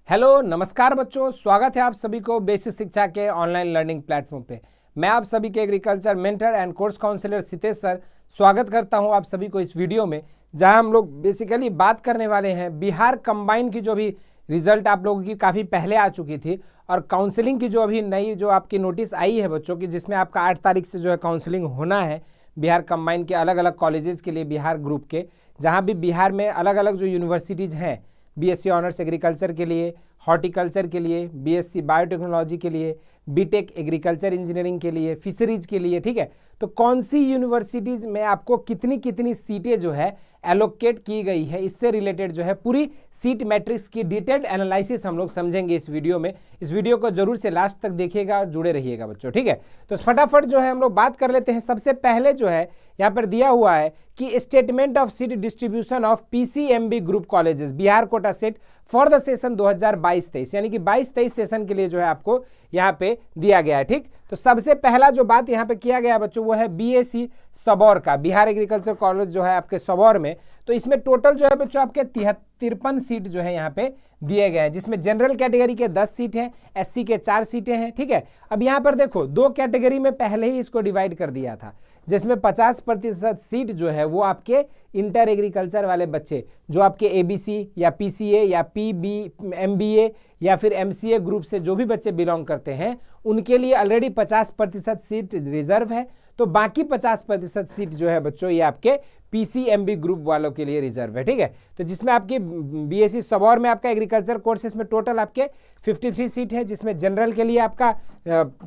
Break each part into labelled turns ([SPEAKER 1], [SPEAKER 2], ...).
[SPEAKER 1] Hello नमस्कार बच्चों, स्वागत है आप सभी को बेसिक शिक्षा के ऑनलाइन लर्निंग प्लेटफॉर्म पे। मैं आप सभी के agriculture mentor and course counsellor Sitesh sir स्वागत करता हूं आप सभी को इस वीडियो में, जहां हम लोग बेसिकली बात करने वाले हैं बिहार कंबाइन की जो भी रिजल्ट आप लोगों की काफ़ी पहले आ चुकी थी और काउंसलिंग की जो अभी नई जो आपकी नोटिस आई है बच्चों की, जिसमें आपका 8 तारीख से जो है काउंसलिंग होना है बिहार कंबाइन के अलग अलग कॉलेजेस के लिए, बिहार ग्रुप के, जहाँ भी बिहार में अलग अलग जो यूनिवर्सिटीज़ हैं बीएससी ऑनर्स एग्रीकल्चर के लिए, हॉर्टिकल्चर के लिए, बीएससी बायोटेक्नोलॉजी के लिए, बीटेक एग्रीकल्चर इंजीनियरिंग के लिए, फिशरीज के लिए, ठीक है। तो कौन सी यूनिवर्सिटीज़ में आपको कितनी कितनी सीटें जो है एलोकेट की गई है, इससे रिलेटेड जो है पूरी सीट मैट्रिक्स की डिटेल्ड एनालिसिस हम लोग समझेंगे इस वीडियो में। इस वीडियो को जरूर से लास्ट तक देखिएगा और जुड़े रहिएगा बच्चों, ठीक है। तो फटाफट जो है हम लोग बात कर लेते हैं। सबसे पहले जो है यहाँ पर दिया हुआ है कि statement of seat distribution of PCMB group colleges Bihar quota set for the session 2022-23, यानी कि 22-23 सेशन के लिए जो है आपको यहाँ पे दिया गया है, ठीक। तो सबसे पहला जो बात यहाँ पे किया गया बच्चों वो है बीएससी सबौर का, बिहार एग्रीकल्चर कॉलेज जो है आपके सबौर में। तो इसमें टोटल जो है बच्चों आपके 53 सीट जो है यहाँ पे दिए गए हैं, जिसमें जनरल कैटेगरी के 10 सीट हैं, एससी के 4 सीटें हैं, ठीक है। अब यहाँ पर देखो दो कैटेगरी में पहले ही इसको डिवाइड कर दिया था, जिसमें 50% सीट जो है वो आपके इंटर एग्रीकल्चर वाले बच्चे जो आपके एबीसी या पीसीए या पीबी एमबीए या फिर एमसीए ग्रुप से जो भी बच्चे बिलोंग करते हैं उनके लिए ऑलरेडी 50% सीट रिजर्व है। तो बाकी 50% सीट जो है बच्चों ये आपके पीसीएमबी ग्रुप वालों के लिए रिजर्व है, ठीक है। तो जिसमें आपकी बीएससी सबौर में आपका एग्रीकल्चर कोर्सेस में टोटल आपके 53 सीट है, जिसमें जनरल के लिए आपका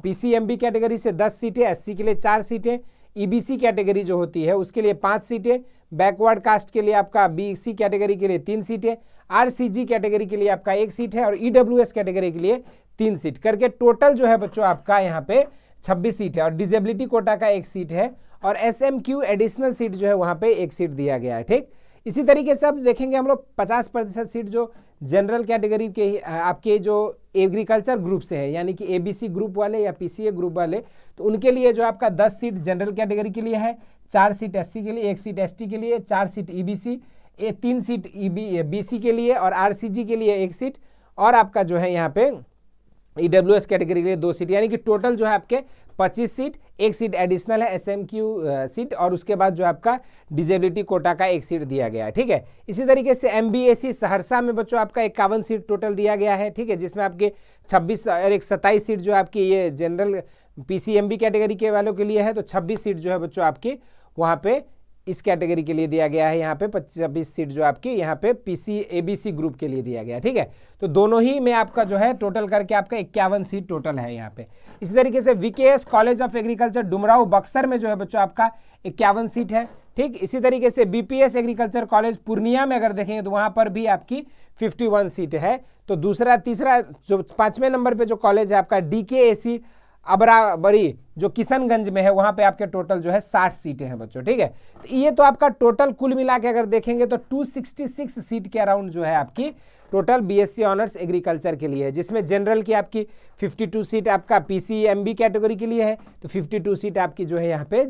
[SPEAKER 1] पीसीएमबी कैटेगरी से 10 सीटें, एससी के लिए 4 सीटें, ईबीसी कैटेगरी जो होती है उसके लिए 5 सीटें, बैकवर्ड कास्ट के लिए आपका बीसी कैटेगरी के लिए 3 सीटें, आरसीजी कैटेगरी के लिए आपका 1 सीट है और ईडब्ल्यूएस कैटेगरी के लिए 3 सीट करके टोटल जो है बच्चों आपका यहाँ पे 26 सीट है। और डिजेबिलिटी कोटा का 1 सीट है और एसएमक्यू एडिशनल सीट जो है वहाँ पे 1 सीट दिया गया है, ठीक। इसी तरीके से अब देखेंगे हम लोग 50% सीट जो जनरल कैटेगरी के आपके जो एग्रीकल्चर ग्रुप से है, यानी कि एबीसी ग्रुप वाले या पीसीए ग्रुप वाले, तो उनके लिए जो आपका 10 सीट जनरल कैटेगरी के लिए है, 4 सीट एससी के लिए, 1 सीट एसटी के लिए, 4 सीट ईबीसी, 3 सीट बीसी के लिए और आरसीजी के लिए 1 सीट और आपका जो है यहाँ पे ईडब्ल्यूएस कैटेगरी के लिए 2 सीट, यानी कि टोटल जो है आपके 25 सीट, 1 सीट एडिशनल है एसएमक्यू सीट और उसके बाद जो आपका डिजेबिलिटी कोटा का 1 सीट दिया गया है, ठीक है। इसी तरीके से एमबीएसी सहरसा में बच्चों आपका 51 सीट टोटल दिया गया है, ठीक है, जिसमें आपके 26 और 27 सीट जो आपकी ये जनरल पीसीएमबी कैटेगरी के वालों के लिए है। तो 26 सीट जो है बच्चों आपकी वहाँ पे इस कैटेगरी के लिए दिया गया है, यहाँ पे 25 सीट जो आपकी यहाँ पे पीसी एबीसी ग्रुप के लिए दिया गया, ठीक है। तो दोनों ही में आपका जो है टोटल करके आपका 51 सीट टोटल है यहाँ पे। इसी तरीके से VKS college of agriculture Dumraon Buxar में जो है बच्चों आपका 51 सीट है, ठीक। इसी तरीके से बीपीएस एग्रीकल्चर कॉलेज पूर्णिया में अगर देखेंगे तो वहाँ पर भी आपकी 51 सीट है। तो दूसरा तीसरा जो 5वें नंबर पर जो कॉलेज है आपका डीकेएसी अबराबरी जो किशनगंज में है, वहां पे आपके टोटल जो है 60 सीटें हैं बच्चों, ठीक है। तो ये तो आपका टोटल कुल मिला के अगर देखेंगे तो 266 सीट के अराउंड जो है आपकी टोटल बीएससी ऑनर्स एग्रीकल्चर के लिए है, जिसमें जनरल की आपकी 52 सीट आपका पीसीएमबी कैटेगरी के लिए है, तो 52 सीट आपकी जो है यहाँ पे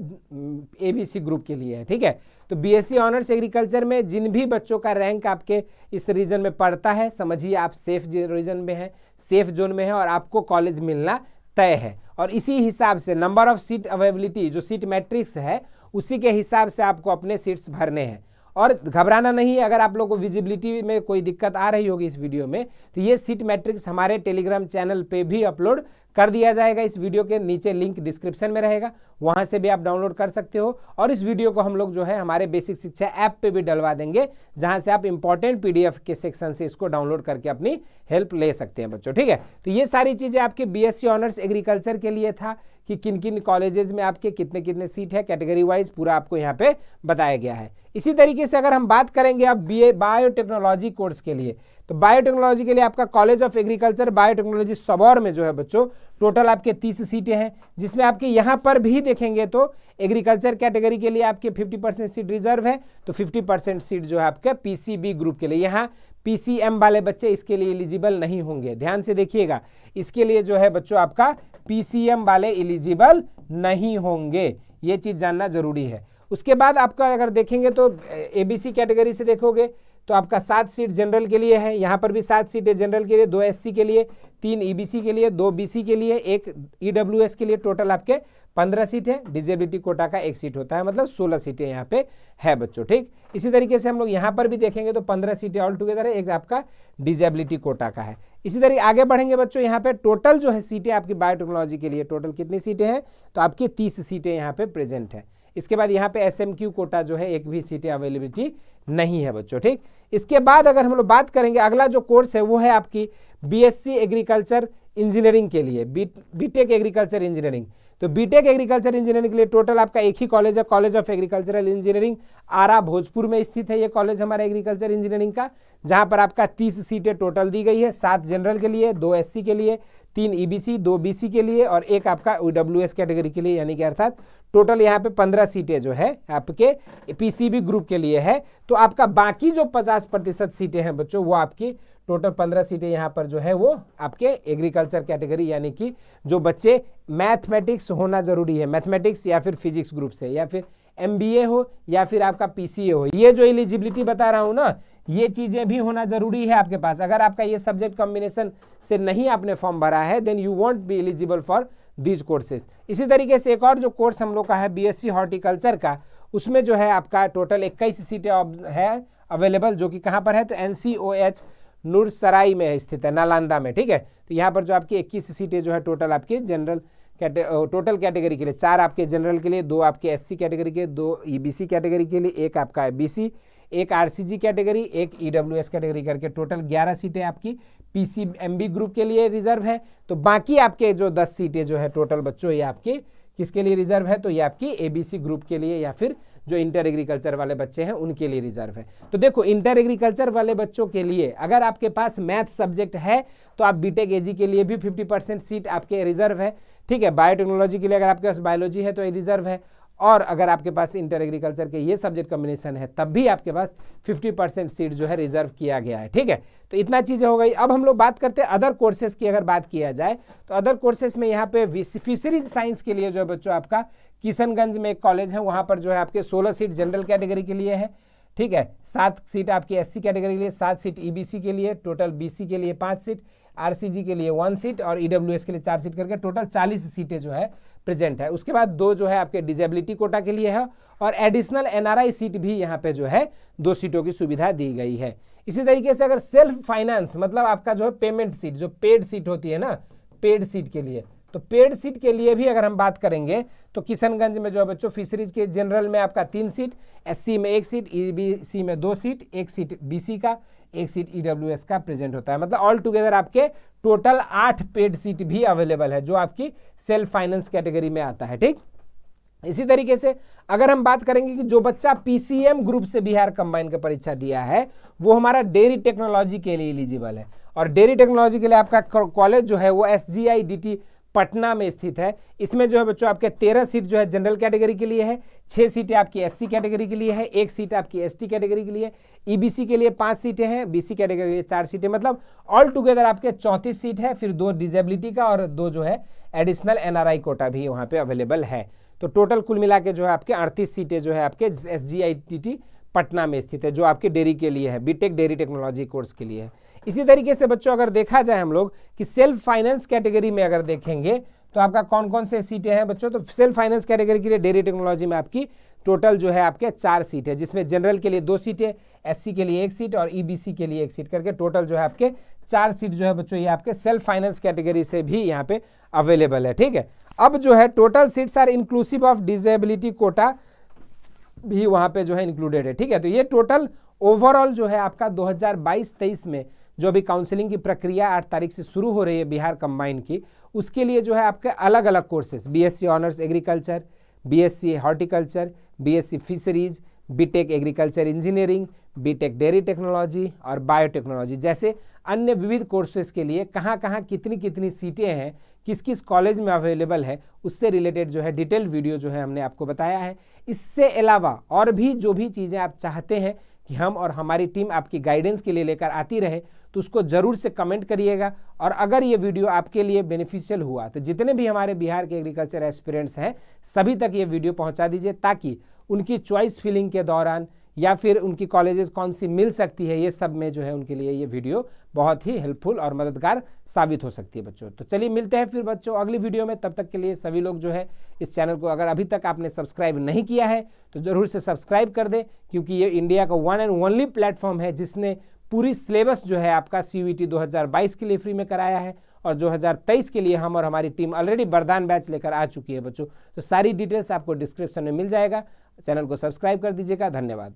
[SPEAKER 1] एबीसी ग्रुप के लिए है, ठीक है। तो बीएससी ऑनर्स एग्रीकल्चर में जिन भी बच्चों का रैंक आपके इस रीजन में पड़ता है, समझिए आप सेफ रीजन में है, सेफ जोन में है और आपको कॉलेज मिलना तय है। और इसी हिसाब से नंबर ऑफ सीट अवेलेबिलिटी जो सीट मैट्रिक्स है उसी के हिसाब से आपको अपने सीट्स भरने हैं। और घबराना नहीं है, अगर आप लोगों को विजिबिलिटी में कोई दिक्कत आ रही होगी इस वीडियो में, तो ये सीट मैट्रिक्स हमारे टेलीग्राम चैनल पे भी अपलोड कर दिया जाएगा। इस वीडियो के नीचे लिंक डिस्क्रिप्शन में रहेगा, वहां से भी आप डाउनलोड कर सकते हो। और इस वीडियो को हम लोग जो है हमारे बेसिक शिक्षा ऐप पे भी डलवा देंगे, जहां से आप इंपॉर्टेंट पीडीएफ के सेक्शन से इसको डाउनलोड करके अपनी हेल्प ले सकते हैं बच्चों, ठीक है। तो ये सारी चीजें आपके बीएससी ऑनर्स एग्रीकल्चर के लिए था कि किन किन कॉलेजेस में आपके कितने कितने सीट है, कैटेगरी वाइज पूरा आपको यहाँ पे बताया गया है। इसी तरीके से अगर हम बात करेंगे अब बीए बायोटेक्नोलॉजी कोर्स के लिए, तो बायोटेक्नोलॉजी के लिए आपका college of agriculture biotechnology Sabour में जो है बच्चों टोटल आपके 30 सीटें हैं, जिसमें आपके यहाँ पर भी देखेंगे तो एग्रीकल्चर कैटेगरी के लिए आपके 50% सीट रिजर्व है, तो 50% सीट जो है आपके पीसीबी ग्रुप के लिए। यहाँ पीसीएम वाले बच्चे इसके लिए एलिजिबल नहीं होंगे, ध्यान से देखिएगा, इसके लिए जो है बच्चों आपका पीसीएम वाले एलिजिबल नहीं होंगे, ये चीज़ जानना जरूरी है। उसके बाद आपका अगर देखेंगे तो एबीसी कैटेगरी से देखोगे तो आपका 7 सीट जनरल के लिए है, यहाँ पर भी 7 सीटें जनरल के लिए, 2 एससी के लिए, 3 ईबीसी के लिए, 2 बीसी के लिए, 1 ईडब्ल्यूएस के लिए, टोटल आपके 15 सीट है। डिजेबिलिटी कोटा का 1 सीट होता है, मतलब 16 सीटें यहाँ पे है बच्चों, ठीक। इसी तरीके से हम लोग यहाँ पर भी देखेंगे तो 15 सीटें ऑल टुगेदर है, एक आपका डिजेबिलिटी कोटा का है। इसी तरीके आगे बढ़ेंगे बच्चों, यहाँ पे टोटल जो है सीटें आपकी बायोटेक्नोलॉजी के लिए टोटल कितनी सीटें हैं, तो आपकी 30 सीटें यहाँ पे प्रेजेंट है। इसके बाद यहाँ पे एसएमक्यू कोटा जो है, एक भी सीटें अवेलेबिलिटी नहीं है बच्चों, ठीक। इसके बाद अगर हम लोग बात करेंगे, अगला जो कोर्स है वो है आपकी बीएससी एग्रीकल्चर इंजीनियरिंग के लिए, बीटेक एग्रीकल्चर इंजीनियरिंग। तो बीटेक एग्रीकल्चर इंजीनियरिंग के लिए टोटल आपका एक ही कॉलेज है, कॉलेज ऑफ एग्रीकल्चरल इंजीनियरिंग, आरा भोजपुर में स्थित है ये कॉलेज हमारा एग्रीकल्चर इंजीनियरिंग का, जहां पर आपका 30 सीटें टोटल दी गई है, 7 जनरल के लिए, 2 एससी के लिए, 3 ईबीसी, 2 बीसी के लिए और 1 आपका ईडब्ल्यूएस कैटेगरी के लिए, यानी कि अर्थात टोटल यहाँ पे 15 सीटें जो है आपके पीसीबी ग्रुप के लिए है। तो आपका बाकी जो 50% सीटें हैं बच्चों, वो आपकी टोटल 15 सीटें यहाँ पर जो है वो आपके एग्रीकल्चर कैटेगरी, यानी कि जो बच्चे मैथमेटिक्स होना जरूरी है, मैथमेटिक्स या फिर फिजिक्स ग्रुप से, या फिर एमबीए हो या फिर आपका पीसीए हो, ये जो एलिजिबिलिटी बता रहा हूँ ना, ये चीजें भी होना जरूरी है आपके पास। अगर आपका ये सब्जेक्ट कॉम्बिनेशन से नहीं आपने फॉर्म भरा है, then you won't be eligible for these courses. इसी तरीके से एक और जो कोर्स हम लोग का है बीएससी हॉर्टिकल्चर का, उसमें जो है आपका टोटल 21 सीटें है अवेलेबल, जो कि कहाँ पर है, तो एनसीओएच नूरसराय में स्थित है, नालंदा में, ठीक है। तो यहाँ पर जो आपकी 21 सीटें जो है टोटल आपके जनरल टोटल कैटेगरी के लिए, 4 आपके जनरल के लिए, 2 आपके एससी कैटेगरी के, 2 ईबीसी कैटेगरी के लिए, 1 आपका BC, 1 RCG category, 1 EWS category करके टोटल 11 सीटें आपकी पीसीएमबी ग्रुप के लिए रिजर्व है। तो बाकी आपके जो 10 सीटें जो है टोटल बच्चों, ये आपके किसके लिए रिजर्व है, तो ये आपकी एबीसी ग्रुप के लिए या फिर जो इंटर एग्रीकल्चर वाले बच्चे हैं उनके लिए रिजर्व है। तो देखो, इंटर एग्रीकल्चर वाले बच्चों के लिए अगर आपके पास मैथ सब्जेक्ट है तो आप बीटेक एजी के लिए भी 50% सीट आपके रिजर्व है, ठीक है। बायोटेक्नोलॉजी के लिए अगर आपके पास बायोलॉजी है तो ये रिजर्व है, और अगर आपके पास इंटर एग्रीकल्चर के ये सब्जेक्ट कॉम्बिनेशन है तब भी आपके पास 50% सीट जो है रिजर्व किया गया है, ठीक है। तो इतना चीज़ें हो गई। अब हम लोग बात करते हैं अदर कोर्सेज की। अगर बात किया जाए तो अदर कोर्सेज में यहाँ पे फिशरीज साइंस के लिए जो है बच्चों आपका किशनगंज में एक कॉलेज है, वहाँ पर जो है आपके 16 सीट जनरल कैटेगरी के लिए है, ठीक है। 7 सीट आपकी एससी कैटेगरी के लिए, 7 सीट ईबीसी के लिए, टोटल बीसी के लिए 5 सीट, आरसीजी के लिए 1 सीट और ईडब्ल्यूएस के लिए 4 सीट करके टोटल 40 सीटें जो है प्रेजेंट है। उसके बाद 2 जो है आपके डिजेबिलिटी कोटा के लिए है, और एडिशनल एनआरआई सीट भी यहाँ पे जो है 2 सीटों की सुविधा दी गई है। इसी तरीके से अगर सेल्फ फाइनेंस, मतलब आपका जो है पेमेंट सीट, जो पेड सीट होती है ना, पेड सीट के लिए, तो पेड सीट के लिए भी अगर हम बात करेंगे तो किशनगंज में जो है बच्चों फिशरीज के जनरल में आपका 3 सीट, एससी में 1 सीट, ईबीसी में 2 सीट, 1 सीट बीसी का, 1 सीट ईडब्ल्यूएस का प्रेजेंट होता है। मतलब ऑल टुगेदर आपके टोटल 8 पेड सीट भी अवेलेबल है, जो आपकी सेल्फ फाइनेंस कैटेगरी में आता है, ठीक। इसी तरीके से अगर हम बात करेंगे कि जो बच्चा पीसीएम ग्रुप से बिहार कंबाइन का परीक्षा दिया है, वो हमारा डेयरी टेक्नोलॉजी के लिए एलिजिबल है, और डेयरी टेक्नोलॉजी के लिए आपका कॉलेज जो है वो SGIDT पटना में स्थित है। इसमें जो है बच्चों आपके 13 सीट जो है जनरल कैटेगरी के लिए है, 6 सीटें आपकी एससी कैटेगरी के लिए है, 1 सीट आपकी एसटी कैटेगरी के लिए, ईबीसी के लिए 5 सीटें हैं, बीसी कैटेगरी के लिए 4 सीटें, मतलब ऑल टुगेदर आपके 34 सीट है। फिर 2 डिजेबिलिटी का और 2 जो है एडिशनल एनआरआई कोटा भी वहाँ पे अवेलेबल है। तो टोटल कुल मिला के जो है आपके 38 सीटें जो है आपके SGIDT पटना में स्थित है, जो आपके डेयरी के लिए है, बीटेक डेयरी टेक्नोलॉजी कोर्स के लिए है। इसी तरीके से बच्चों अगर देखा जाए हम लोग कि सेल्फ फाइनेंस कैटेगरी में अगर देखेंगे तो आपका कौन कौन से सीटें हैं बच्चों, तो सेल्फ फाइनेंस कैटेगरी के लिए डेयरी टेक्नोलॉजी में आपकी टोटल जो है आपके 4 सीट है, जिसमें जनरल के लिए 2 सीटें, एससी के लिए 1 सीट और ईबीसी के लिए 1 सीट करके टोटल जो है आपके 4 सीट जो है बच्चों ये आपके सेल्फ फाइनेंस कैटेगरी से भी यहाँ पे अवेलेबल है, ठीक है। अब जो है total seats are inclusive of disability quota भी वहाँ पे जो है इंक्लूडेड है, ठीक है। तो ये टोटल ओवरऑल जो है आपका 2022-23 में जो अभी काउंसलिंग की प्रक्रिया 8 तारीख से शुरू हो रही है बिहार कंबाइन की, उसके लिए जो है आपके अलग अलग courses, BSc honours agriculture, BSc horticulture, BSc fisheries, BTech agriculture engineering, BTech dairy technology और बायोटेक्नोलॉजी जैसे अन्य विविध कोर्सेज के लिए कहाँ कहाँ कितनी कितनी सीटें हैं, किस किस कॉलेज में अवेलेबल है, उससे रिलेटेड जो है डिटेल वीडियो जो है हमने आपको बताया है। इससे अलावा और भी जो भी चीज़ें आप चाहते हैं कि हम और हमारी टीम आपकी गाइडेंस के लिए लेकर आती रहे, तो उसको ज़रूर से कमेंट करिएगा। और अगर ये वीडियो आपके लिए बेनिफिशियल हुआ तो जितने भी हमारे बिहार के एग्रीकल्चर एस्पिरेंट्स हैं सभी तक ये वीडियो पहुंचा दीजिए, ताकि उनकी चॉइस फिलिंग के दौरान या फिर उनकी कॉलेजेस कौन सी मिल सकती है, ये सब में जो है उनके लिए ये वीडियो बहुत ही हेल्पफुल और मददगार साबित हो सकती है बच्चों। तो चलिए मिलते हैं फिर बच्चों अगली वीडियो में। तब तक के लिए सभी लोग जो है इस चैनल को अगर अभी तक आपने सब्सक्राइब नहीं किया है तो ज़रूर से सब्सक्राइब कर दें, क्योंकि ये इंडिया का वन एंड ओनली प्लेटफॉर्म है जिसने पूरी सिलेबस जो है आपका CUET 2022 के लिए फ्री में कराया है, और 2023 के लिए हम और हमारी टीम ऑलरेडी वरदान बैच लेकर आ चुकी है बच्चों। तो सारी डिटेल्स आपको डिस्क्रिप्शन में मिल जाएगा। चैनल को सब्सक्राइब कर दीजिएगा। धन्यवाद।